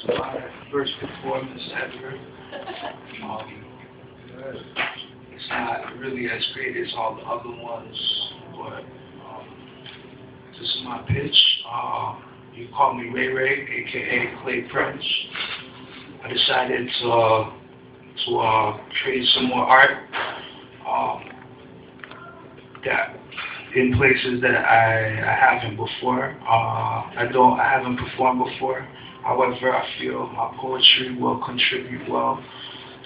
my first performance ever. It's not really as great as all the other ones, but this is my pitch. You call me RayRay, aka clay.printz. I decided to create some more art that in places that I haven't before. I haven't performed before. However, I feel my poetry will contribute well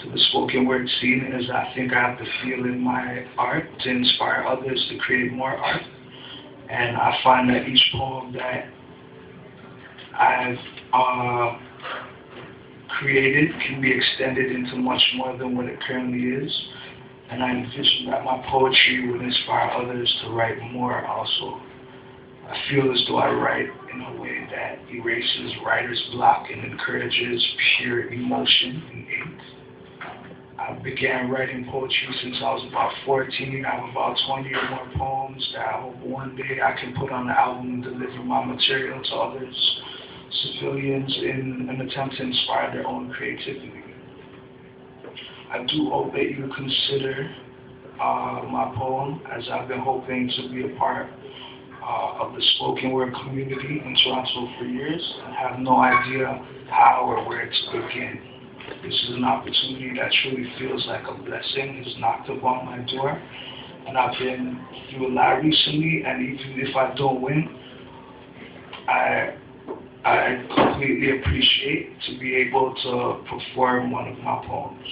to the spoken word scene, as I think I have the feel in my art to inspire others to create more art. And I find that each poem that I've created can be extended into much more than what it currently is. And I envision that my poetry would inspire others to write more also. I feel as though I write in a way that erases writer's block and encourages pure emotion in ink. I began writing poetry since I was about 14. I have about 20 or more poems that I hope one day I can put on the album and deliver my material to others, civilians, in an attempt to inspire their own creativity. I do hope that you consider my poem, as I've been hoping to be a part of the spoken word community in Toronto for years, and have no idea how or where to begin. This is an opportunity that truly feels like a blessing has knocked upon my door, and I've been through a lot recently, and even if I don't win, I completely appreciate to be able to perform one of my poems.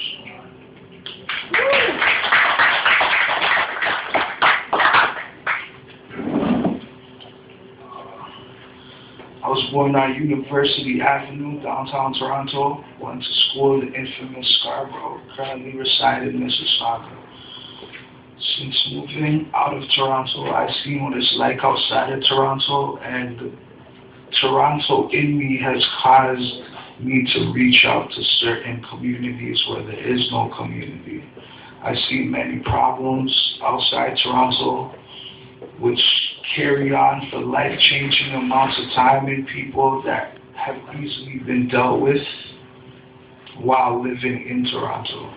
I was born on University Avenue, downtown Toronto. Went to school in the infamous Scarborough. Currently reside in Mississauga. Since moving out of Toronto, I've seen what it's like outside of Toronto, and the Toronto in me has caused me to reach out to certain communities where there is no community. I see many problems outside Toronto which carry on for life-changing amounts of time in people that have easily been dealt with while living in Toronto.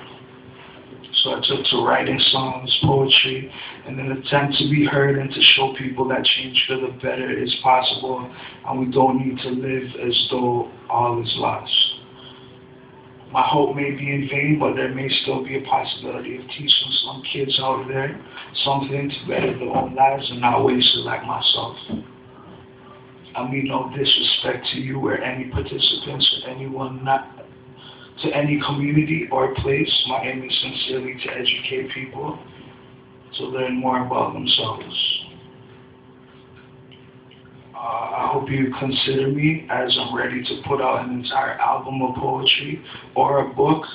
So I took to writing songs, poetry, in an attempt to be heard and to show people that change for the better is possible, and we don't need to live as though all is lost. My hope may be in vain, but there may still be a possibility of teaching some kids out there something to better their own lives and not waste it like myself. I mean no disrespect to you or any participants or anyone, not to any community or place. My aim is sincerely to educate people to learn more about themselves. I hope you consider me, as I'm ready to put out an entire album of poetry or a book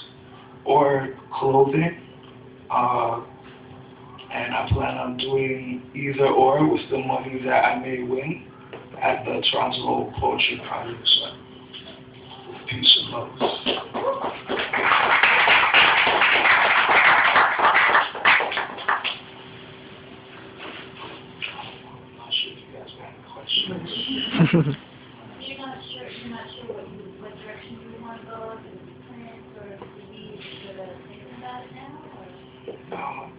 or clothing. And I plan on doing either or with the money that I may win at the Toronto Poetry Project. So, peace and love. You're not sure what direction you want to go, if it's print or if you thinking about it now?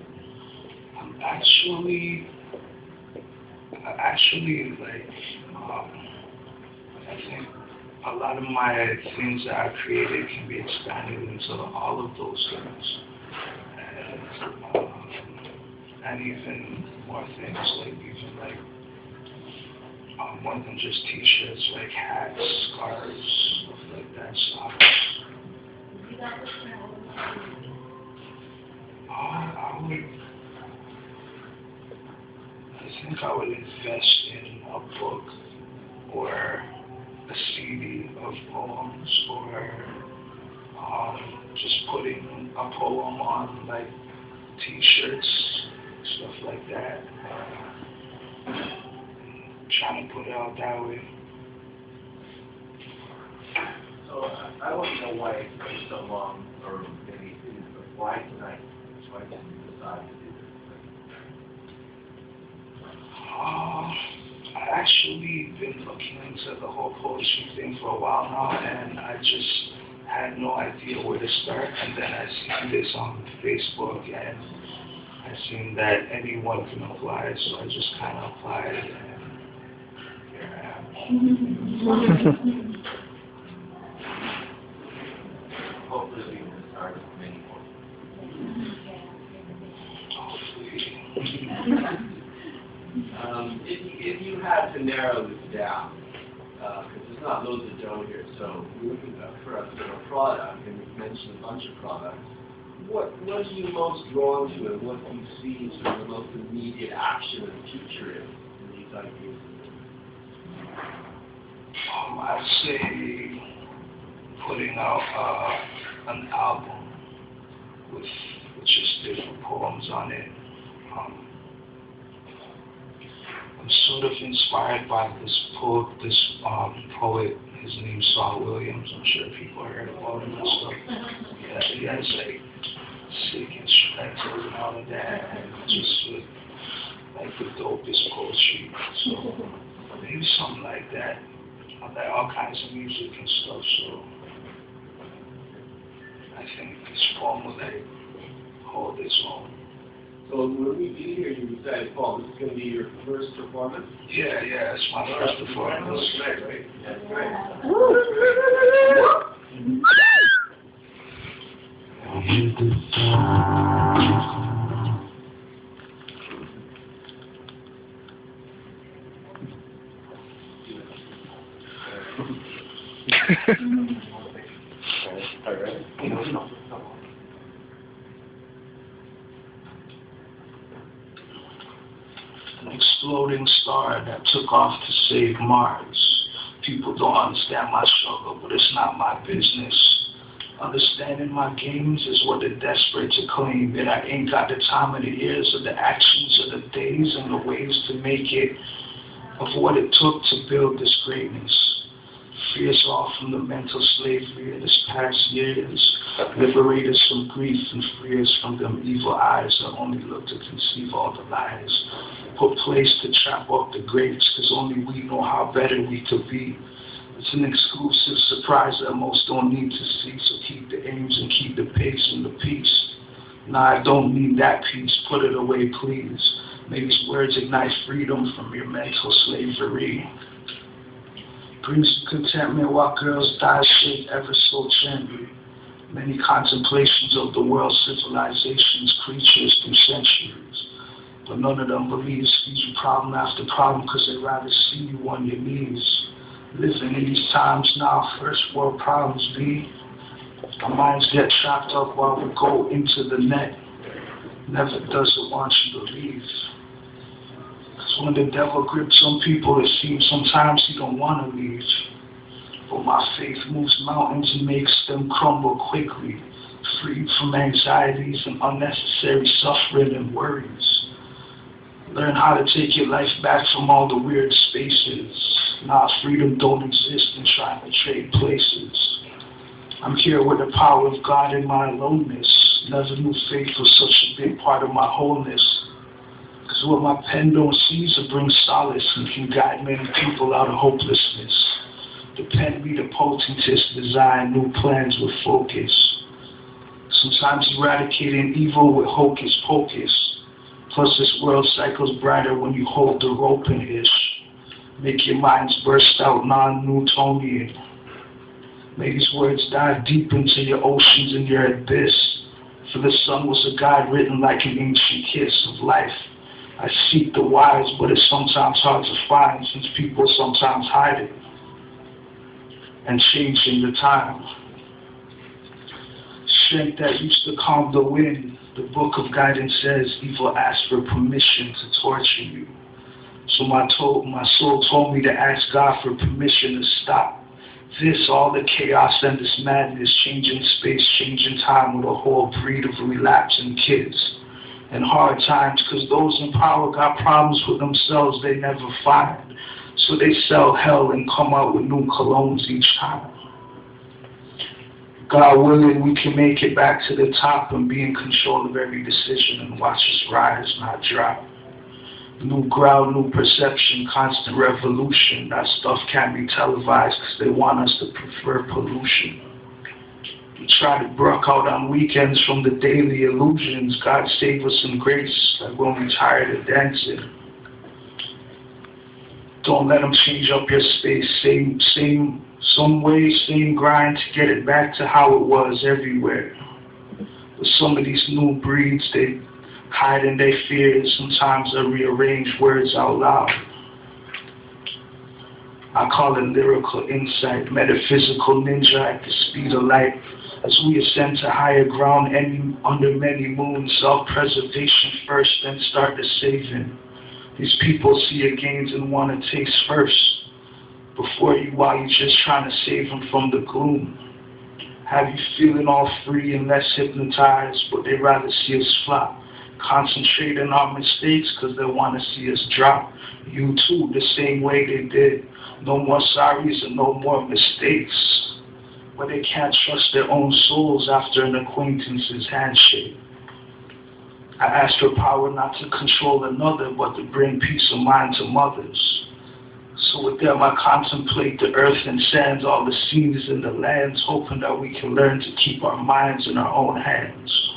I'm actually like, I think a lot of my things that I created can be expanded into all of those things. And even more things, like even like more than just t-shirts, like hats, scarves, stuff like that, socks. I think I would invest in a book or a CD of poems, or just putting a poem on like t-shirts, stuff like that. Trying to put it out that way. So I want to know why it took so long, or maybe why tonight? Why did you decide to do this? I actually been looking into the whole poetry thing for a while now, and I just had no idea where to start. And then I seen this on Facebook, and I seen that anyone can apply, so I just kind of applied, and here I am. Hopefully we can start with many more. Hopefully. If you had to narrow this down, because there's not loads of dough here, so we're looking for a product, and you've mentioned a bunch of products. What are you most drawn to, and what do you see as sort of the most immediate action in the future in these ideas? I'd say putting out an album with just different poems on it. I'm sort of inspired by this poet. His name's Saul Williams. I'm sure people heard about him and stuff. Yeah, he has like sick instrumentals and all of that, and just like the dopest poetry. So maybe something like that. I like all kinds of music and stuff. So I think this poem will like hold its own. So when we be here, you decided, Paul, this is going to be your first performance? Yeah, it's my first performance. That's right? That's right. All right. An exploding star that took off to save Mars. People don't understand my struggle, but it's not my business. Understanding my games is what they're desperate to claim, that I ain't got the time of the years or the actions of the days and the ways to make it of what it took to build this greatness. Free us all from the mental slavery of this past years. Liberate us from grief and free us from them evil eyes that only look to conceive all the lies. Put place to trap up the greats, cause only we know how better we could be. It's an exclusive surprise that most don't need to see, so keep the aims and keep the pace and the peace. Nah, I don't need that peace, put it away please. May these words ignite freedom from your mental slavery. Brings contentment while girls die shake ever so gently. Many contemplations of the world's civilizations, creatures through centuries. But none of them believes feed you problem after problem, cause they'd rather see you on your knees. Living in these times now, first world problems be. Our minds get trapped up while we go into the net. Never does it want you to leave. Cause when the devil grips some people, it seems sometimes he don't want to leave. But my faith moves mountains and makes them crumble quickly, freed from anxieties and unnecessary suffering and worries. Learn how to take your life back from all the weird spaces. Now freedom don't exist in trying to trade places. I'm here with the power of God in my aloneness. Never knew faith was such a big part of my wholeness. Cause what my pen don't seize or bring solace and can guide many people out of hopelessness. The pen be the potentest, design new plans with focus. Sometimes eradicating evil with hocus pocus. Plus this world cycles brighter when you hold the rope in ish. Make your minds burst out non-Newtonian. May these words dive deep into your oceans and your abyss. For the sun was a guide written like an ancient kiss of life. I seek the wise, but it's sometimes hard to find since people sometimes hide it. And changing the time. Strength that used to calm the wind. The book of guidance says evil asks for permission to torture you. So my soul told me to ask God for permission to stop this, all the chaos and this madness, changing space, changing time with a whole breed of relapsing kids. And hard times, because those in power got problems with themselves they never find. So they sell hell and come out with new colognes each time. God willing, we can make it back to the top and be in control of every decision and watch us rise, not drop. New ground, new perception, constant revolution. That stuff can't be televised because they want us to prefer pollution. We try to brook out on weekends from the daily illusions. God save us in grace, like when we tired of dancing. Don't let them change up your space. Some way, same grind to get it back to how it was everywhere. But some of these new breeds, they hide in their fears. Sometimes I rearrange words out loud. I call it lyrical insight, metaphysical ninja at the speed of light. As we ascend to higher ground under many moons, self-preservation first, then start the saving. These people see your gains and want to taste first before you, while you're just trying to save them from the gloom. Have you feeling all free and less hypnotized, but they rather see us flop. Concentrate on our mistakes because they want to see us drop. You too, the same way they did. No more sorries and no more mistakes. But they can't trust their own souls after an acquaintance's handshake. I asked for power not to control another, but to bring peace of mind to mothers. So with them I contemplate the earth and sands, all the seas and the lands, hoping that we can learn to keep our minds in our own hands.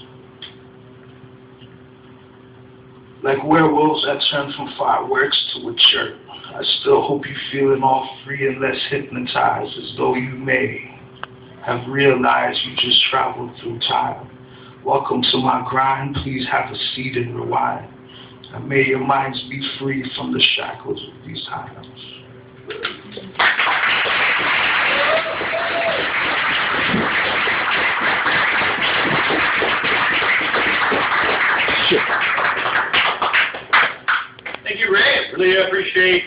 Like werewolves that turn from fireworks to a chirp, I still hope you're feeling all free and less hypnotized, as though you may have realized you just traveled through time. Welcome to my grind, please have a seat and rewind. And may your minds be free from the shackles of these times. Thank you, Ray. Really appreciate